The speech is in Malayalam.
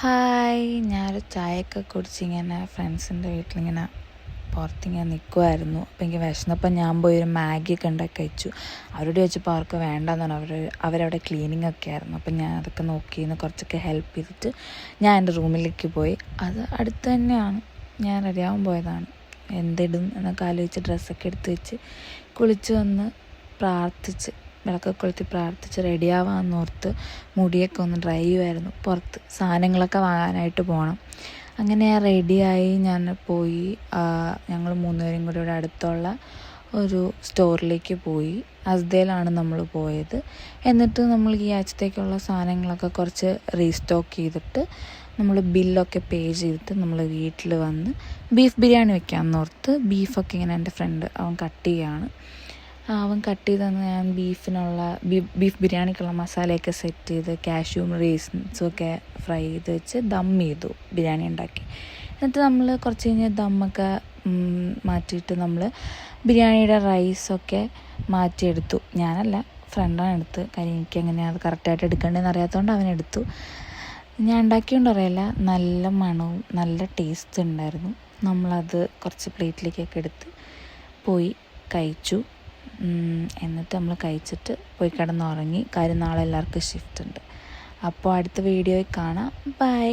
ഹായ്, ഞാനൊരു ചായയൊക്കെ കുടിച്ചിങ്ങനെ ഫ്രണ്ട്സിൻ്റെ വീട്ടിലിങ്ങനെ പുറത്തിങ്ങനെ നിൽക്കുമായിരുന്നു. അപ്പോൾ എനിക്ക് വിശന്നപ്പോൾ ഞാൻ പോയി ഒരു മാഗിയൊക്കെ ഉണ്ടാക്കി കഴിച്ചു. അവരോട് ചോദിച്ചപ്പോൾ അവർക്ക് വേണ്ടെന്ന് പറഞ്ഞു. അവരവിടെ ക്ലീനിങ് ഒക്കെ ആയിരുന്നു. അപ്പം ഞാൻ അതൊക്കെ നോക്കിയിരുന്നു, കുറച്ചൊക്കെ ഹെൽപ്പ് ചെയ്തിട്ട് ഞാൻ എൻ്റെ റൂമിലേക്ക് പോയി. അത് അടുത്ത് തന്നെയാണ്, ഞാൻ റെഡിയാവാൻ പോയതാണ്. എന്തിടും എന്നൊക്കെ ആലോചിച്ച് ഡ്രസ്സൊക്കെ എടുത്ത് വെച്ച് കുളിച്ച് വന്ന് പ്രാർത്ഥിച്ച് വിളക്കൊക്കെ കൊളുത്തി പ്രാർത്ഥിച്ച് റെഡിയാവാമെന്നോർത്ത് മുടിയൊക്കെ ഒന്ന് ഡ്രൈ ചെയ്യുമായിരുന്നു. പുറത്ത് സാധനങ്ങളൊക്കെ വാങ്ങാനായിട്ട് പോകണം. അങ്ങനെ റെഡിയായി ഞാൻ പോയി. ഞങ്ങൾ മൂന്നുപേരും കൂടി ഇവിടെ അടുത്തുള്ള ഒരു സ്റ്റോറിലേക്ക് പോയി. അസ്തയിലാണ് നമ്മൾ പോയത്. എന്നിട്ട് നമ്മൾ ഈ ആഴ്ചത്തേക്കുള്ള സാധനങ്ങളൊക്കെ കുറച്ച് റീസ്റ്റോക്ക് ചെയ്തിട്ട് നമ്മൾ ബില്ലൊക്കെ പേ ചെയ്തിട്ട് നമ്മൾ വീട്ടിൽ വന്ന് ബീഫ് ബിരിയാണി വെക്കാമെന്നോർത്ത് ബീഫൊക്കെ ഇങ്ങനെ എൻ്റെ ഫ്രണ്ട് അവൻ കട്ട് ചെയ്യുകയാണ്. അവൻ കട്ട് ചെയ്ത് തന്ന് ഞാൻ ബീഫ് ബിരിയാണിക്കുള്ള മസാലയൊക്കെ സെറ്റ് ചെയ്ത് കാഷ്യൂം റേസിൻസും ഒക്കെ ഫ്രൈ ചെയ്ത് വെച്ച് ദം ചെയ്തു, ബിരിയാണി ഉണ്ടാക്കി. എന്നിട്ട് നമ്മൾ കുറച്ച് കഴിഞ്ഞ് ദമ്മൊക്കെ മാറ്റിയിട്ട് നമ്മൾ ബിരിയാണിയുടെ റൈസൊക്കെ മാറ്റിയെടുത്തു. ഞാനല്ല, ഫ്രണ്ടാണ് എടുത്ത്. കാര്യം എനിക്ക് എങ്ങനെയാണ് അത് കറക്റ്റായിട്ട് എടുക്കേണ്ടതെന്ന് അറിയാത്തതുകൊണ്ട് അവനെടുത്തു. ഞാൻ ഉണ്ടാക്കിയോണ്ട് അറിയില്ല, നല്ല മണവും നല്ല ടേസ്റ്റ് ഉണ്ടായിരുന്നു. നമ്മളത് കുറച്ച് പ്ലേറ്റിലേക്കൊക്കെ എടുത്ത് പോയി കഴിച്ചു. എന്നിട്ട് നമ്മൾ കഴിച്ചിട്ട് പോയി കിടന്നുറങ്ങി. കാര്യം നാളെ എല്ലാവർക്കും ഷിഫ്റ്റ് ഉണ്ട്. അപ്പോൾ അടുത്ത വീഡിയോയിൽ കാണാം. ബൈ.